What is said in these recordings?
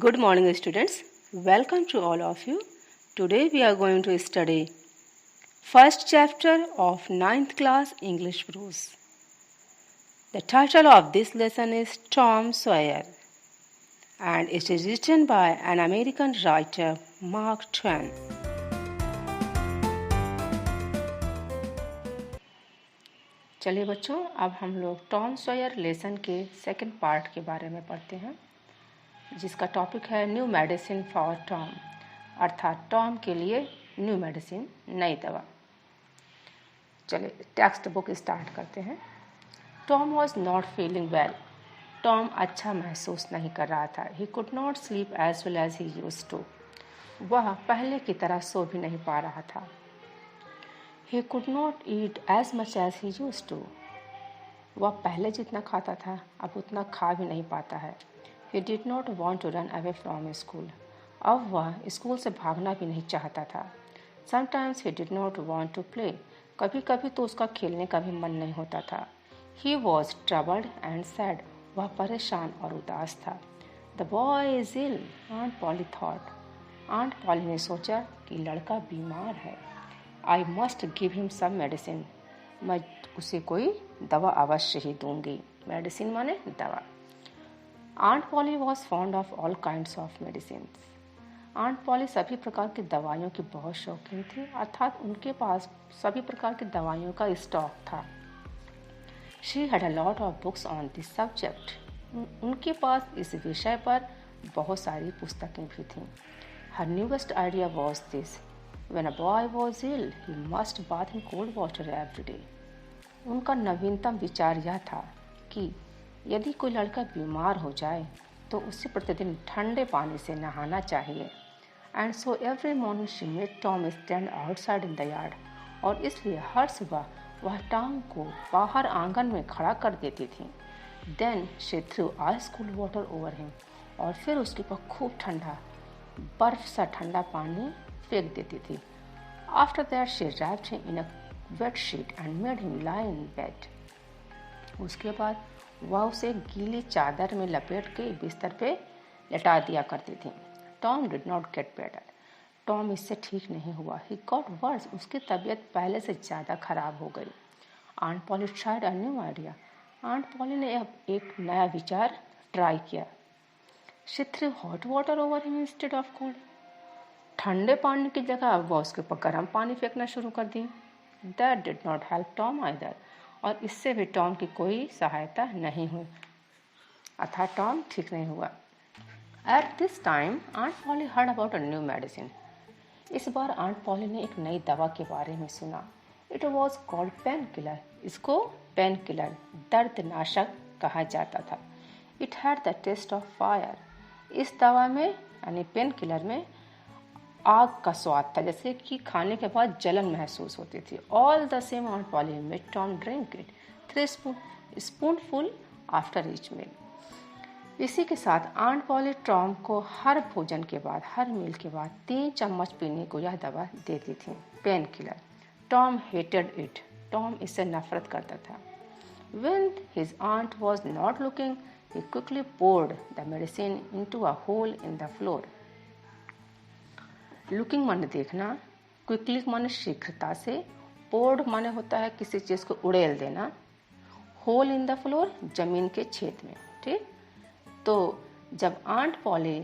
Good morning, students. Welcome to all of you. Today we are going to study first chapter of ninth class English prose. The title of this lesson is Tom Sawyer and it is written by an American writer, Mark Twain. चलिए बच्चों, अब हम लोग Tom Sawyer lesson के second part के बारे में पढ़ते हैं, जिसका टॉपिक है न्यू मेडिसिन फॉर टॉम, अर्थात टॉम के लिए न्यू मेडिसिन, नई दवा। चलिए टेक्स्ट बुक स्टार्ट करते हैं। Tom was not feeling well. Tom अच्छा महसूस नहीं कर रहा था। He could not sleep as well as he used to. वह पहले की तरह सो भी नहीं पा रहा था। He could not eat as much as he used to. वह पहले जितना खाता था अब उतना खा भी नहीं पाता है। He did not want to run away from school. अब वह स्कूल से भागना भी नहीं चाहता था। Sometimes he did not want to play. कभी कभी तो उसका खेलने का भी मन नहीं होता था। He was troubled and sad. वह परेशान और उदास था। The boy is ill, Aunt Polly thought. Aunt Polly ने सोचा कि लड़का बीमार है। I must give him some medicine. मैं उसे कोई दवा अवश्य ही दूंगी। मेडिसिन माने दवा। Aunt Polly was fond of all kinds of medicines. Aunt Polly सभी प्रकार की दवाइयों की बहुत शौकीन थी, अर्थात उनके पास सभी प्रकार की दवाइयों का स्टॉक था। She had a lot of books on this subject. उनके पास इस विषय पर बहुत सारी पुस्तकें भी थीं। Her newest idea was this. When a boy was ill, he must bath in cold water every day. उनका नवीनतम विचार यह था कि यदि कोई लड़का बीमार हो जाए तो उसे प्रतिदिन ठंडे पानी से नहाना चाहिए। And so every morning she made Tom stand outside in the yard. और इसलिए हर सुबह वह टॉम को बाहर आंगन में खड़ा कर देती थी। Then she threw ice cold water over him. और फिर उसके ऊपर खूब ठंडा बर्फ सा ठंडा पानी फेंक देती थी। After that she wrapped him in a wet sheet and made him lie in bed. उसके बाद वह उसे गीली चादर में लपेट के बिस्तर पे लेटा दिया करती थी। Tom did not get better. Tom इससे ठीक नहीं हुआ। He got worse. उसकी तबीयत पहले से ज़्यादा खराब हो गई। Aunt Polly tried a new idea. Aunt Polly ने अब एक नया विचार ट्राई किया। She threw hot water over him instead of cold. ठंडे पानी की जगह अब वह उसके ऊपर गर्म पानी फेंकना शुरू कर दी। That did not help Tom either. और इससे भी टॉम की कोई सहायता नहीं हुई, अर्थात टॉम ठीक नहीं हुआ। At this time, Aunt Polly heard about a new medicine. इस बार आंट पॉली ने एक नई दवा के बारे में सुना। It was called painkiller. इसको पेनकिलर, दर्दनाशक कहा जाता था। It had the taste of fire. इस दवा में यानी पेनकिलर में आग का स्वाद था, जैसे कि खाने के बाद जलन महसूस होती थी। All the same, Aunt Polly made Tom drink it 3 spoonful after each meal. इसी के साथ आंट पॉली टॉम को हर भोजन के बाद, हर मील के बाद 3 चम्मच पीने को यह दवा देती थी, pain killer. Tom hated it. Tom इससे नफरत करता था। When his aunt was not looking, he quickly poured the medicine into a hole in the floor. Looking माने देखना, क्विकली माने शीघ्रता से, पोर्ड माने होता है किसी चीज़ को उड़ेल देना, होल इन द फ्लोर जमीन के छेद में। ठीक, तो जब आंट पॉली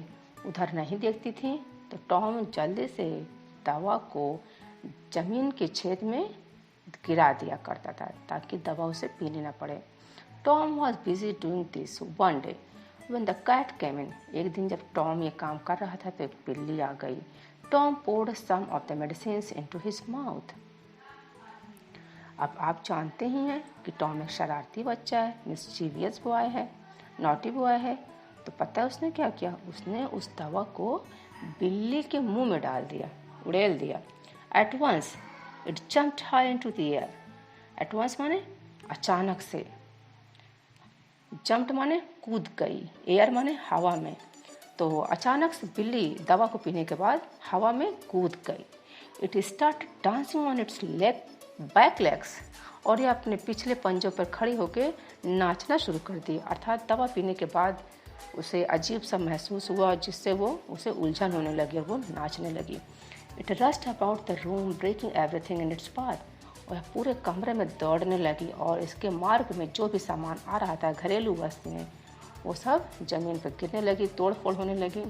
उधर नहीं देखती थी तो टॉम जल्दी से दवा को जमीन के छेद में गिरा दिया करता था ताकि दवा उसे पीनी न पड़े। Tom was busy doing this one day when the cat came in. एक दिन जब टॉम ये काम कर रहा था तो एक बिल्ली आ गई। Tom poured some of the medicines into his mouth. अब आप जानते ही हैं कि टॉम एक शरारती बच्चा है, मिस्चीवियस बॉय है, नॉटी बॉय है। तो पता है उसने क्या किया? उसने उस दवा को बिल्ली के मुंह में डाल दिया, उड़ेल दिया। At once it jumped high into the air. At once माने अचानक से, jumped माने कूद गई, air माने हवा में। तो अचानक से बिल्ली दवा को पीने के बाद हवा में कूद गई। It start dancing on it's back legs. और ये अपने पिछले पंजों पर खड़ी होकर नाचना शुरू कर दी, अर्थात दवा पीने के बाद उसे अजीब सा महसूस हुआ जिससे वो उसे उलझन होने लगी और वो नाचने लगी। It rushed about the room breaking everything in its path. वह पूरे कमरे में दौड़ने लगी और इसके मार्ग में जो भी सामान आ रहा था, घरेलू वस्तुएं, वो सब जमीन पर गिरने लगी, तोड़ फोड़ होने लगी।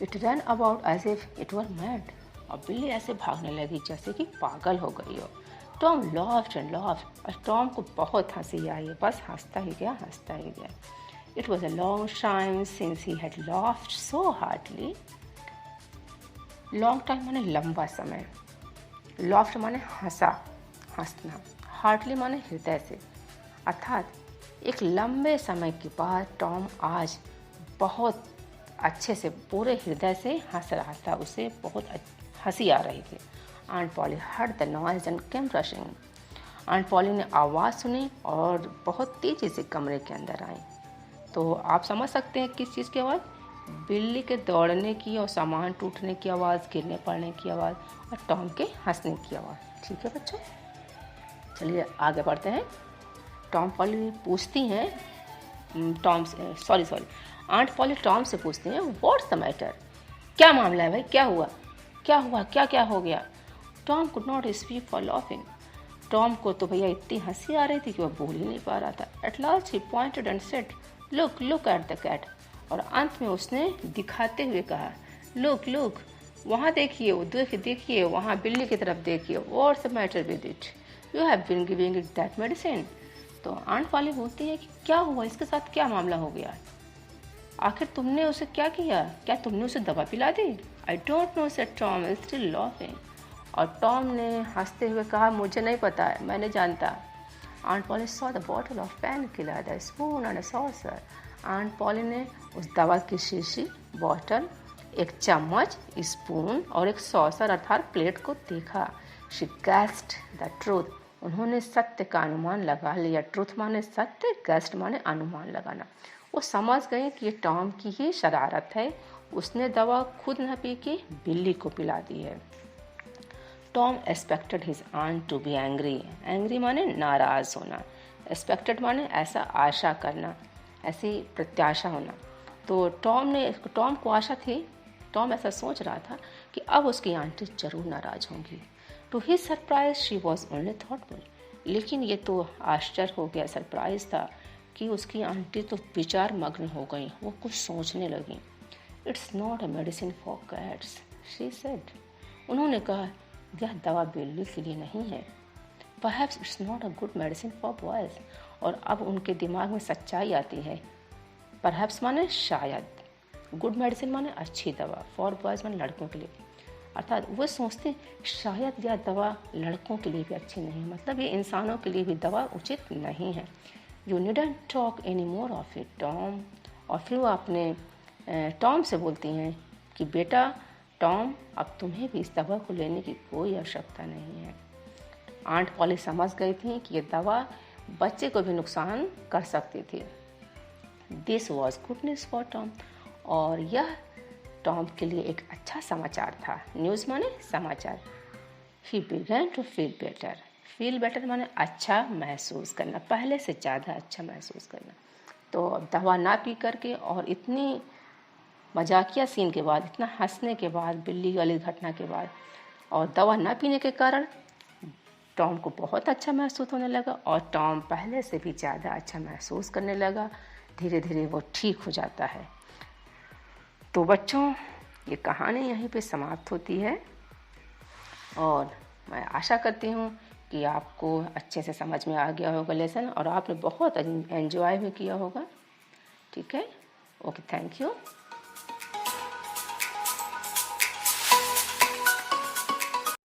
It run about as if it were mad. और बिल्ली ऐसे भागने लगी जैसे कि पागल हो गई हो। Tom laughed and laughed. और टॉम को बहुत हंसी आई, बस हंसता ही गया, हंसता ही गया। It was a long time since he had laughed so hardly. Long time माने लंबा समय, लॉफ्ट माने हंसा, हंसना, हार्डली माने हृदय से। अर्थात एक लंबे समय के बाद टॉम आज बहुत अच्छे से पूरे हृदय से हंस रहा था। उसे बहुत हंसी आ रही थी। Aunt Polly heard the noise and came rushing. Aunt Polly ने आवाज़ सुनी और बहुत तेज़ी से कमरे के अंदर आई। तो आप समझ सकते हैं किस चीज़ की आवाज़? बिल्ली के दौड़ने की और सामान टूटने की आवाज़, गिरने पड़ने की आवाज़ और टॉम के हंसने की आवाज़। ठीक है बच्चों, चलिए आगे बढ़ते हैं। टॉम पॉली पूछती हैं आंट पॉली टॉम से पूछती हैं, व्हाट्स द मैटर? क्या मामला है भाई, क्या हुआ, क्या हुआ, क्या क्या हो गया? Tom could not speak for laughing. Tom को तो भैया इतनी हंसी आ रही थी कि वह बोल ही नहीं पा रहा था। At last he pointed and said, look look at the cat. और अंत में उसने दिखाते हुए कहा, लुक लुक, वहाँ देखिए, वो देखिए, वहाँ बिल्ली की तरफ देखिए। What's the matter with it? You have been giving it that medicine. तो आंट वाली बोलती है कि क्या हुआ, इसके साथ क्या मामला हो गया? आखिर तुमने उसे क्या किया? क्या तुमने उसे दवा पिला दी? I don't know, said Tom still laughing. और टॉम ने हंसते हुए कहा, मुझे नहीं पता है, मैं नहीं जानता। Aunt Polly saw the bottle of painkiller, the spoon and a saucer. Aunt Polly ने उस दवा की शीशी, बॉटल, एक चम्मच, स्पून और एक सॉसर अर्थात प्लेट को देखा। She gassed the truth. उन्होंने सत्य का अनुमान लगा लिया। ट्रूथ माने सत्य, गैस्ट माने अनुमान लगाना। वो समझ गए कि ये टॉम की ही शरारत है। उसने दवा खुद न पी के बिल्ली को पिला दी है। Tom expected his aunt to be angry. Angry माने नाराज होना, एक्सपेक्टेड माने ऐसा आशा करना, ऐसी प्रत्याशा होना। तो टॉम को आशा थी, टॉम ऐसा सोच रहा था कि अब उसकी आंटी जरूर नाराज होंगी। To his surprise she was only thoughtful. लेकिन ये तो आश्चर्य हो गया, सरप्राइज था कि उसकी आंटी तो विचार मग्न हो गई, वो कुछ सोचने लगी। It's not a medicine for cats, she said. उन्होंने कहा, यह दवा बिल्ली के लिए नहीं है। Perhaps it's not a good medicine for boys. और अब उनके दिमाग में सच्चाई आती है। परहैप्स माने शायद, गुड मेडिसिन माने अच्छी दवा, फॉर बॉयज माने लड़कों के लिए। अर्थात वो सोचते शायद यह दवा लड़कों के लिए भी अच्छी नहीं, मतलब ये इंसानों के लिए भी दवा उचित नहीं है। You needn't talk any more of it Tom. और फिर वो अपने टॉम से बोलती हैं कि बेटा टॉम, अब तुम्हें भी इस दवा को लेने की कोई आवश्यकता नहीं है। आंट पॉली समझ गई थी कि ये दवा बच्चे को भी नुकसान कर सकती थी। This was good news for Tom. और यह टॉम के लिए एक अच्छा समाचार था। न्यूज़ माने समाचार। He began to feel better. Feel better माने अच्छा महसूस करना, पहले से ज़्यादा अच्छा महसूस करना। तो दवा ना पी करके और इतनी मजाकिया सीन के बाद, इतना हंसने के बाद, बिल्ली वाली घटना के बाद और दवा ना पीने के कारण टॉम को बहुत अच्छा महसूस होने लगा और टॉम पहले से भी ज़्यादा अच्छा महसूस करने लगा। धीरे धीरे वो ठीक हो जाता है। तो बच्चों, ये कहानी यहीं पे समाप्त होती है और मैं आशा करती हूँ कि आपको अच्छे से समझ में आ गया होगा लेसन और आपने बहुत एंजॉय भी किया होगा। ठीक है, ओके, थैंक यू।